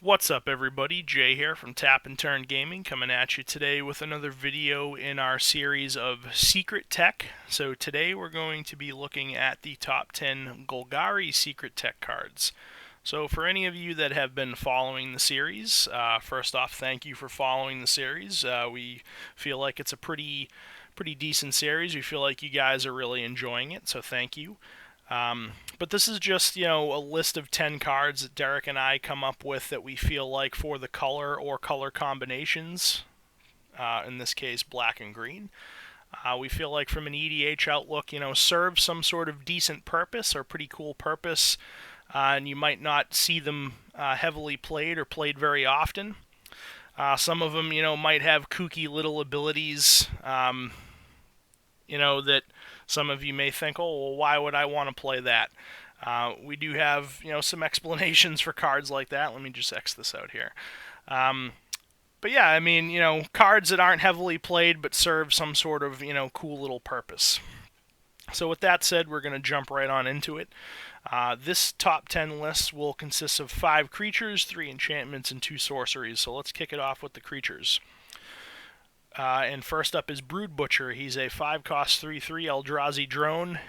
What's up everybody, Jay here from Tap and Turn Gaming, coming at you today with another video in our series of Secret Tech. So today we're going to be looking at the top 10 Golgari Secret Tech cards. So for any of you that have been following the series, first off, thank you for following the series. We feel like it's a pretty decent series. We feel like you guys are really enjoying it, so thank you. But this is just, a list of 10 cards that Derek and I come up with that we feel like for the color or color combinations, in this case black and green, we feel like from an EDH outlook, serve some sort of decent purpose or pretty cool purpose, and you might not see them heavily played or played very often. Some of them, might have kooky little abilities, that some of you may think, oh, well, why would I want to play that? We do have, some explanations for cards like that. Let me just X this out here. But yeah, I mean, cards that aren't heavily played but serve some sort of, cool little purpose. So with that said, we're going to jump right on into it. This top 10 list will consist of 5 creatures, 3 enchantments, and 2 sorceries. So let's kick it off with the creatures. And first up is Brood Butcher. He's a 5-cost 3/3 Eldrazi drone.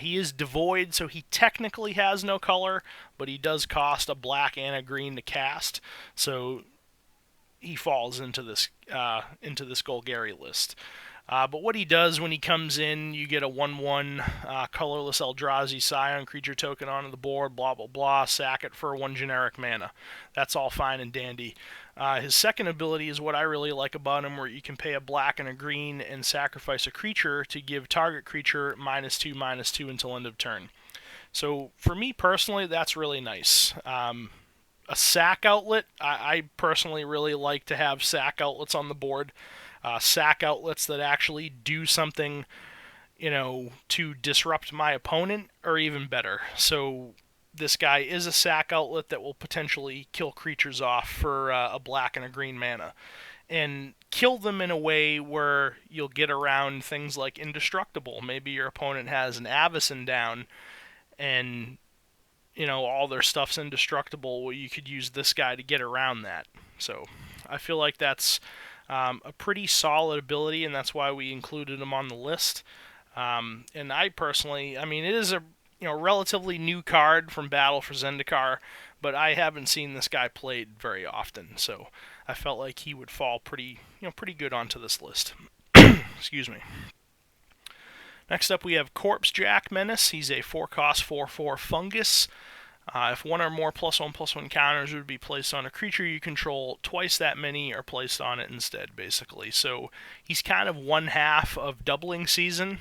He is devoid, so he technically has no color, but he does cost a black and a green to cast, so he falls into this Golgari list. But what he does when he comes in, you get a 1/1 colorless Eldrazi Scion creature token onto the board, blah blah blah, sack it for 1 generic mana. That's all fine and dandy. His second ability is what I really like about him, where you can pay a black and a green and sacrifice a creature to give target creature -2/-2 until end of turn. So for me personally, that's really nice. A sack outlet, I personally really like to have sack outlets on the board. Sack outlets that actually do something, to disrupt my opponent are even better. So this guy is a sack outlet that will potentially kill creatures off for a black and a green mana. And kill them in a way where you'll get around things like indestructible. Maybe your opponent has an Avacyn down and, all their stuff's indestructible. Well, you could use this guy to get around that. So I feel like that's a pretty solid ability, and that's why we included him on the list. And I personally, it is a relatively new card from Battle for Zendikar, but I haven't seen this guy played very often, so I felt like he would fall pretty good onto this list. Excuse me. Next up, we have Corpsejack Menace. He's a 4-cost 4/4 fungus. If one or more +1/+1 counters would be placed on a creature you control, twice that many are placed on it instead, basically. So he's kind of one half of Doubling Season.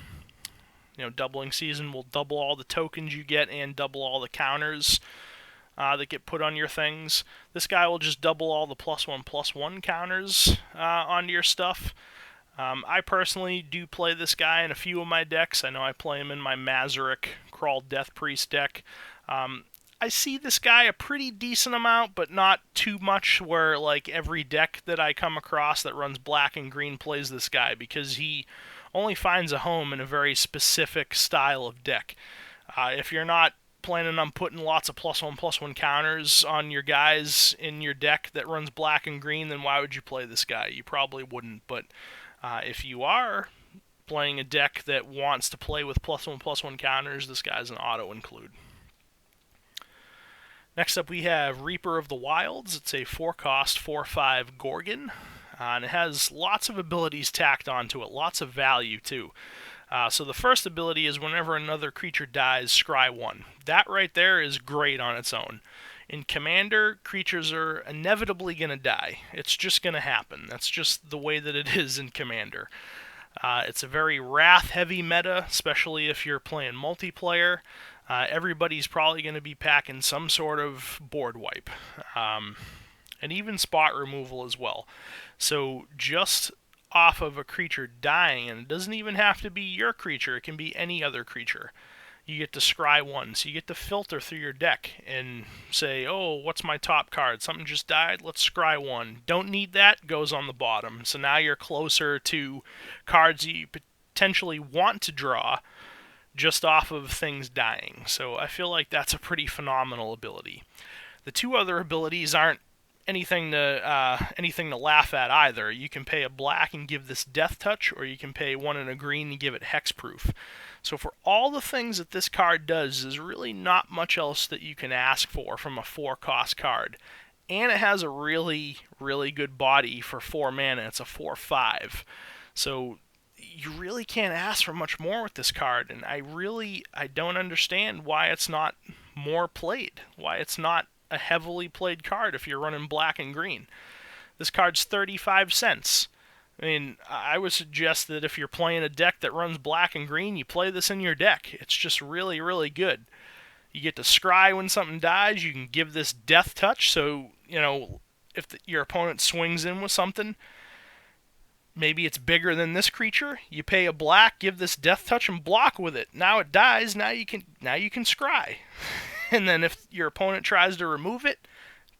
Doubling Season will double all the tokens you get and double all the counters that get put on your things. This guy will just double all the +1/+1 counters onto your stuff. I personally do play this guy in a few of my decks. I know I play him in my Mazarek Crawl Death Priest deck. I see this guy a pretty decent amount, but not too much where, like, every deck that I come across that runs black and green plays this guy, because he only finds a home in a very specific style of deck. If you're not planning on putting lots of +1/+1 counters on your guys in your deck that runs black and green, then why would you play this guy? You probably wouldn't, but if you are playing a deck that wants to play with +1/+1 counters, this guy's an auto include. Next up, we have Reaper of the Wilds. It's a 4-cost 4/5 Gorgon, and it has lots of abilities tacked onto it, lots of value too. So the first ability is whenever another creature dies, scry 1. That right there is great on its own. In Commander, creatures are inevitably going to die. It's just going to happen. That's just the way that it is in Commander. It's a very wrath-heavy meta, especially if you're playing multiplayer. Everybody's probably going to be packing some sort of board wipe, and even spot removal as well. So just off of a creature dying, and it doesn't even have to be your creature, it can be any other creature, you get to scry 1. So you get to filter through your deck and say, oh, what's my top card? Something just died, let's scry 1. Don't need that, goes on the bottom. So now you're closer to cards you potentially want to draw just off of things dying. So I feel like that's a pretty phenomenal ability. The two other abilities aren't anything to laugh at either. You can pay a black and give this Death Touch, or you can pay 1 and a green and give it Hexproof. So for all the things that this card does, there's really not much else that you can ask for from a 4-cost card. And it has a really, really good body for 4 mana. It's a 4/5. So you really can't ask for much more with this card, and I don't understand why it's not more played, why it's not a heavily played card if you're running black and green. This card's 35 cents. I mean, I would suggest that if you're playing a deck that runs black and green, you play this in your deck. It's just really, really good. You get to scry when something dies. You can give this Death Touch, so, if your opponent swings in with something, maybe it's bigger than this creature, you pay a black, give this Death Touch, and block with it. Now it dies, now you can scry. And then if your opponent tries to remove it,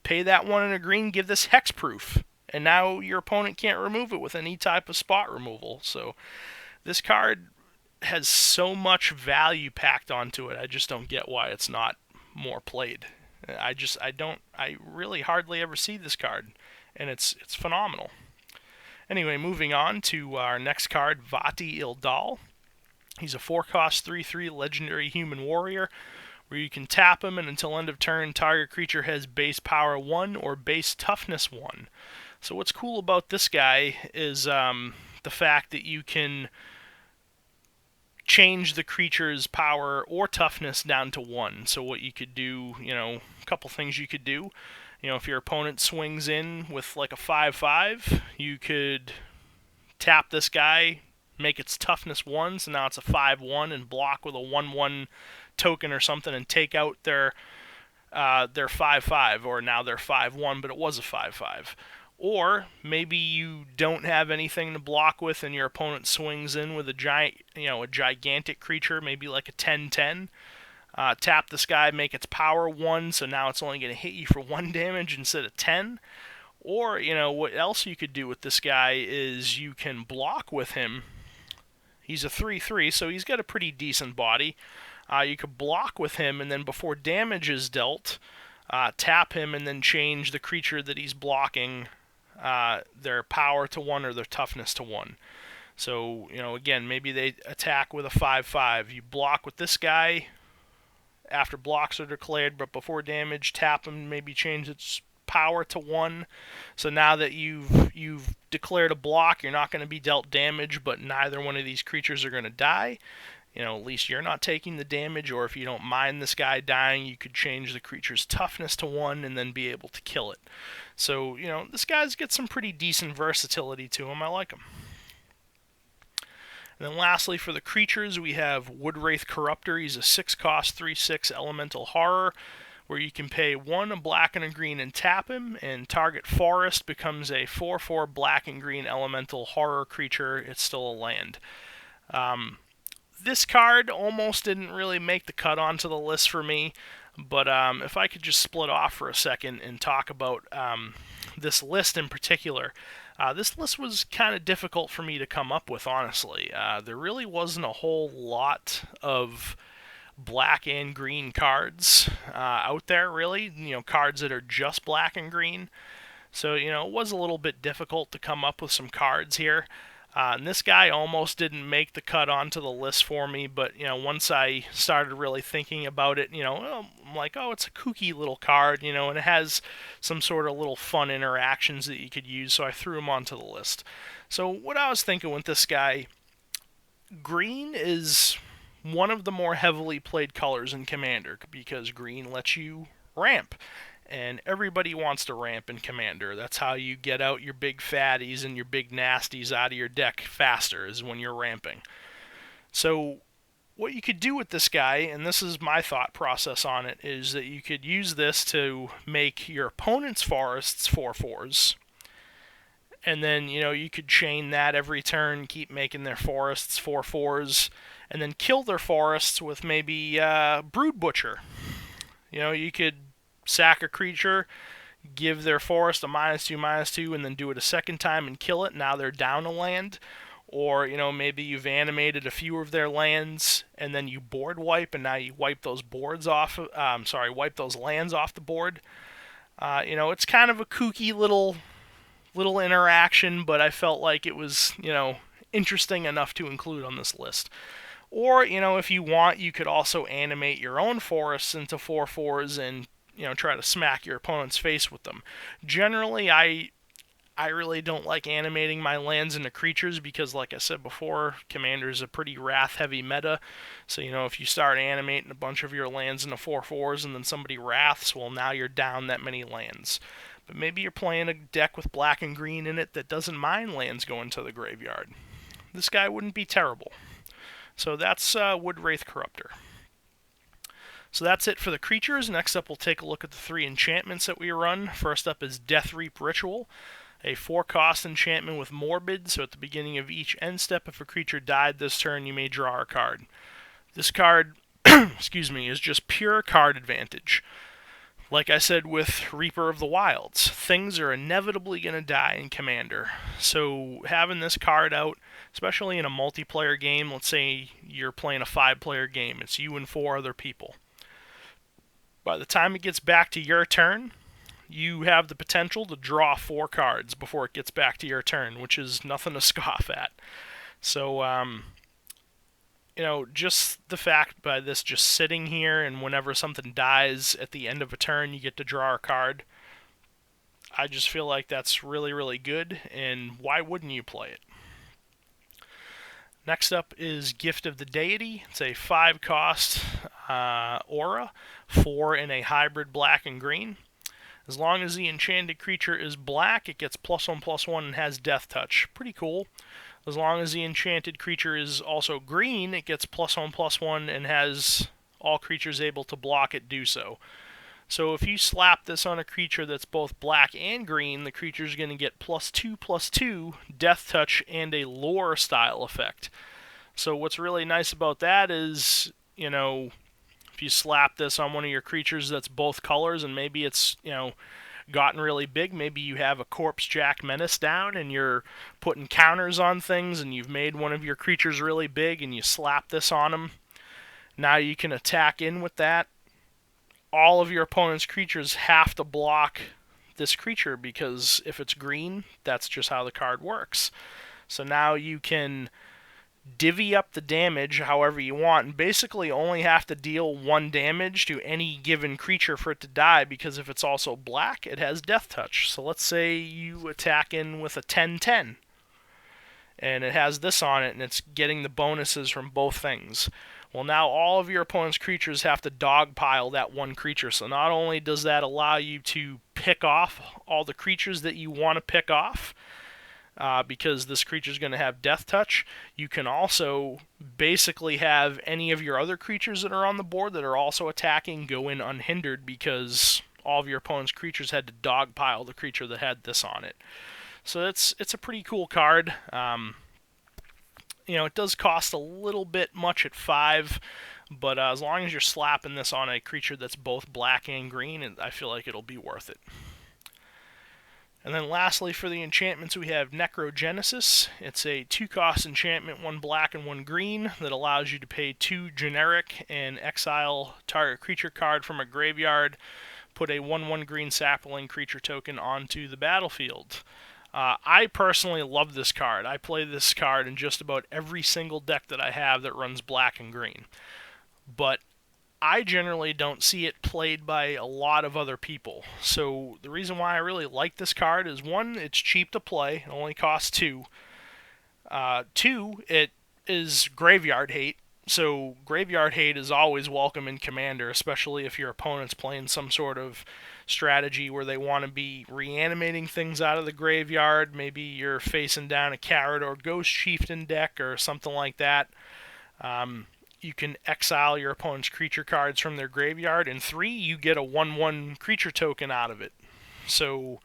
pay that 1 and a green, give this Hexproof. And now your opponent can't remove it with any type of spot removal. So this card has so much value packed onto it. I just don't get why it's not more played. I really hardly ever see this card, and it's phenomenal. Anyway, moving on to our next card, Vaatiil Doll. He's a 4-cost 3/3 legendary human warrior, where you can tap him, and until end of turn, target creature has base power 1 or base toughness 1. So what's cool about this guy is the fact that you can change the creature's power or toughness down to 1. So what you could do, a couple things you could do. If your opponent swings in with like a 5/5, you could tap this guy, make its toughness 1, so now it's a 5/1, and block with a 1/1 token or something and take out their 5/5, or now they're 5/1, but it was a 5/5. Or maybe you don't have anything to block with, and your opponent swings in with a gigantic creature, maybe like a 10/10. Tap this guy, make its power 1, so now it's only going to hit you for 1 damage instead of 10. Or, what else you could do with this guy is you can block with him. He's a 3/3, so he's got a pretty decent body. You could block with him, and then before damage is dealt, tap him and then change the creature that he's blocking their power to 1 or their toughness to 1. So, again, maybe they attack with a 5/5. You block with this guy after blocks are declared, but before damage, tap him, maybe change its power to 1. So now that you've declared a block, you're not going to be dealt damage, but neither one of these creatures are going to die. At least you're not taking the damage, or if you don't mind this guy dying, you could change the creature's toughness to 1 and then be able to kill it. So, this guy's got some pretty decent versatility to him. I like him. And then lastly, for the creatures, we have Wraith Corruptor. He's a 6-cost 3/6 elemental horror, where you can pay 1, a black and a green, and tap him, and target forest becomes a 4/4 black and green elemental horror creature. It's still a land. This card almost didn't really make the cut onto the list for me, but if I could just split off for a second and talk about this list in particular. This list was kind of difficult for me to come up with, honestly. There really wasn't a whole lot of black and green cards out there, really. Cards that are just black and green. So, it was a little bit difficult to come up with some cards here. And this guy almost didn't make the cut onto the list for me, but, once I started really thinking about it, I'm like, oh, it's a kooky little card, and it has some sort of little fun interactions that you could use, so I threw him onto the list. So what I was thinking with this guy, green is one of the more heavily played colors in Commander, because green lets you ramp. And everybody wants to ramp in Commander. That's how you get out your big fatties and your big nasties out of your deck faster, is when you're ramping. So what you could do with this guy, and this is my thought process on it, is that you could use this to make your opponent's forests 4/4s. And then, you could chain that every turn, keep making their forests 4/4s, and then kill their forests with maybe Brood Butcher. You could sack a creature, give their forest a -2/-2, and then do it a second time and kill it. Now they're down a land. Or, maybe you've animated a few of their lands, and then you board wipe, and now you wipe those wipe those lands off the board. It's kind of a kooky little interaction, but I felt like it was, interesting enough to include on this list. Or, if you want, you could also animate your own forests into 4/4s and, try to smack your opponent's face with them. Generally, I really don't like animating my lands into creatures because, like I said before, Commander is a pretty wrath-heavy meta. So, if you start animating a bunch of your lands into 4/4s and then somebody wraths, well, now you're down that many lands. But maybe you're playing a deck with black and green in it that doesn't mind lands going to the graveyard. This guy wouldn't be terrible. So that's Wood Wraith Corruptor. So that's it for the creatures. Next up, we'll take a look at the 3 enchantments that we run. First up is Death Reap Ritual, a 4-cost enchantment with Morbid, so at the beginning of each end step, if a creature died this turn, you may draw a card. This card, is just pure card advantage. Like I said with Reaper of the Wilds, things are inevitably going to die in Commander. So having this card out, especially in a multiplayer game, let's say you're playing a 5-player game, it's you and 4 other people. By the time it gets back to your turn, you have the potential to draw 4 cards before it gets back to your turn, which is nothing to scoff at. So, just the fact by this just sitting here and whenever something dies at the end of a turn, you get to draw a card. I just feel like that's really, really good, and why wouldn't you play it? Next up is Gift of the Deity. It's a 5-cost aura, 4 in a hybrid black and green. As long as the enchanted creature is black, it gets +1/+1 and has Death Touch. Pretty cool. As long as the enchanted creature is also green, it gets +1/+1 and has all creatures able to block it do so. So if you slap this on a creature that's both black and green, the creature's going to get +2/+2, Death Touch, and a lore style effect. So what's really nice about that is, if you slap this on one of your creatures that's both colors and maybe it's, gotten really big, maybe you have a Corpse Jack Menace down and you're putting counters on things and you've made one of your creatures really big and you slap this on them. Now you can attack in with that. All of your opponent's creatures have to block this creature because if it's green, that's just how the card works. So now you can divvy up the damage however you want and basically only have to deal 1 damage to any given creature for it to die, because if it's also black, it has Death Touch. So let's say you attack in with a 10/10 and it has this on it and it's getting the bonuses from both things. Well, now all of your opponent's creatures have to dogpile that one creature. So not only does that allow you to pick off all the creatures that you want to pick off, because this creature is going to have Death Touch, you can also basically have any of your other creatures that are on the board that are also attacking go in unhindered because all of your opponent's creatures had to dogpile the creature that had this on it. So it's a pretty cool card. It does cost a little bit much at 5, but as long as you're slapping this on a creature that's both black and green, I feel like it'll be worth it. And then lastly, for the enchantments, we have NecroGenesis. It's a 2-cost enchantment, 1 black and 1 green, that allows you to pay 2 generic and exile target creature card from a graveyard, put a 1/1 green sapling creature token onto the battlefield. I personally love this card. I play this card in just about every single deck that I have that runs black and green. But I generally don't see it played by a lot of other people. So the reason why I really like this card is, 1, it's cheap to play. It only costs 2. 2, it is graveyard hate. So graveyard hate is always welcome in Commander, especially if your opponent's playing some sort of strategy where they want to be reanimating things out of the graveyard. Maybe you're facing down a Carrot or Ghost Chieftain deck or something like that. You can exile your opponent's creature cards from their graveyard, and 3, you get a 1/1 creature token out of it. So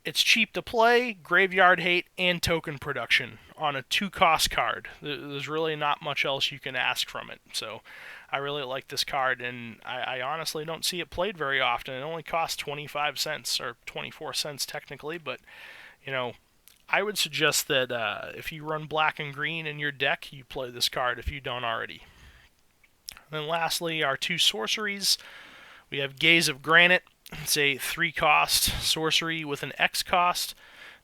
it's cheap to play, graveyard hate, and token production on a 2-cost card. There's really not much else you can ask from it. So I really like this card, and I honestly don't see it played very often. It only costs 25 cents, or 24 cents technically, but, I would suggest that if you run black and green in your deck, you play this card if you don't already. And then lastly, our 2 sorceries. We have Gaze of Granite. It's a 3-cost sorcery with an X cost.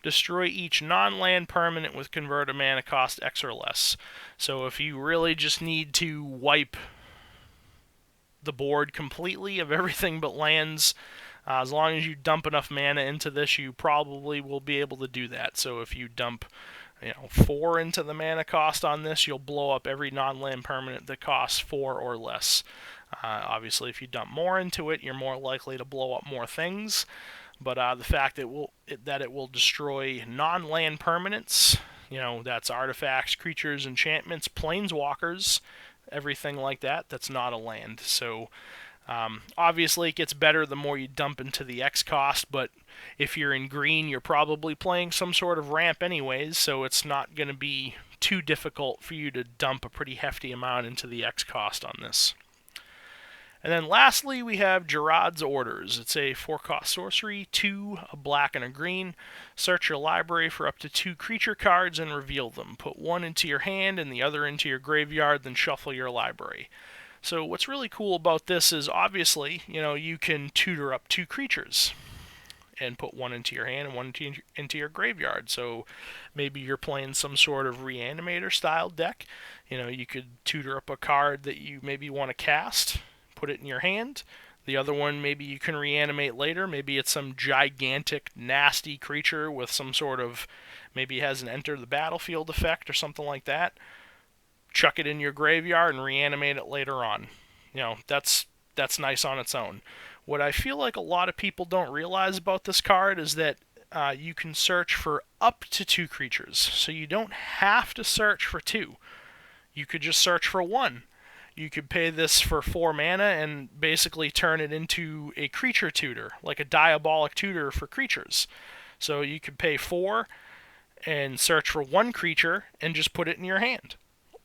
Destroy each non-land permanent with convert a mana cost X or less. So if you really just need to wipe the board completely of everything but lands, as long as you dump enough mana into this, you probably will be able to do that. So if you dump 4 into the mana cost on this, you'll blow up every non-land permanent that costs 4 or less. Obviously, if you dump more into it, you're more likely to blow up more things. But the fact that it will destroy non-land permanents, that's artifacts, creatures, enchantments, planeswalkers, everything like that, that's not a land. So obviously it gets better the more you dump into the X cost, but if you're in green, you're probably playing some sort of ramp anyways, so it's not going to be too difficult for you to dump a pretty hefty amount into the X cost on this. And then lastly, we have Gerard's Orders. It's a 4-cost sorcery, 2, a black and a green. Search your library for up to 2 creature cards and reveal them. Put one into your hand and the other into your graveyard, then shuffle your library. So what's really cool about this is obviously, you can tutor up 2 creatures and put one into your hand and one into your graveyard. So maybe you're playing some sort of Reanimator style deck. You could tutor up a card that you maybe want to cast, put it in your hand. The other one maybe you can reanimate later. Maybe it's some gigantic, nasty creature with some sort of, maybe it has an enter the battlefield effect or something like that. Chuck it in your graveyard and reanimate it later on. That's nice on its own. What I feel like a lot of people don't realize about this card is that you can search for up to 2 creatures. So you don't have to search for 2. You could just search for 1. You could pay this for 4 mana and basically turn it into a creature tutor, like a diabolic tutor for creatures. So you could pay 4 and search for 1 creature and just put it in your hand.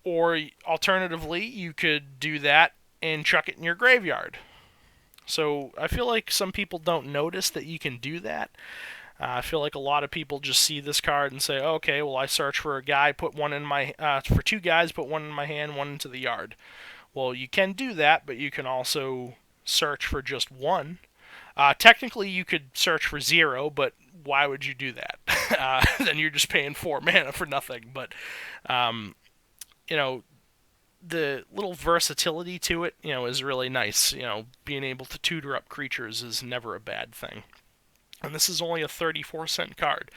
Or alternatively, you could do that and chuck it in your graveyard. So I feel like some people don't notice that you can do that. I feel like a lot of people just see this card and say, okay, well, I search for a guy, put one in my for 2 guys, put one in my hand, one into the yard. Well, you can do that, but you can also search for just 1. Technically, you could search for 0, but why would you do that? Then you're just paying 4 mana for nothing. But, the little versatility to it, is really nice. Being able to tutor up creatures is never a bad thing. And this is only a 34-cent card.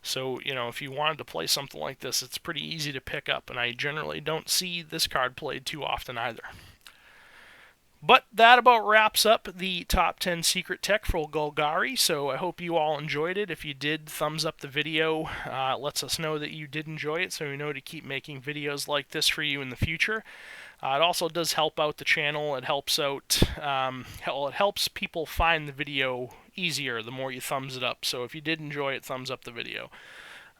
So, if you wanted to play something like this, it's pretty easy to pick up, and I generally don't see this card played too often either. But that about wraps up the top 10 secret tech for Golgari, so I hope you all enjoyed it. If you did, thumbs up the video. It lets us know that you did enjoy it, so we know to keep making videos like this for you in the future. It also does help out the channel. It helps out, it helps people find the video easier the more you thumbs it up. So if you did enjoy it, thumbs up the video.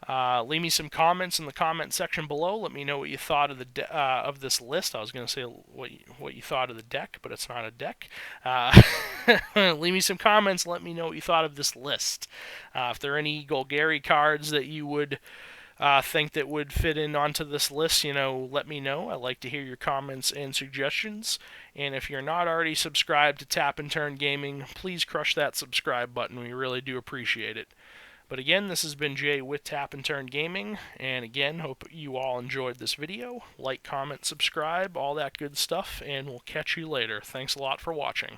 Leave me some comments in the comment section below. Let me know what you thought of the of this list. I was going to say what you thought of the deck, but it's not a deck. Leave me some comments. Let me know what you thought of this list. If there are any Golgari cards that you would think that would fit in onto this list, let me know. I like to hear your comments and suggestions. And if you're not already subscribed to Tap and Turn Gaming, please crush that subscribe button. We really do appreciate it. But again, this has been Jay with Tap and Turn Gaming, and again, hope you all enjoyed this video. Like, comment, subscribe, all that good stuff, and we'll catch you later. Thanks a lot for watching.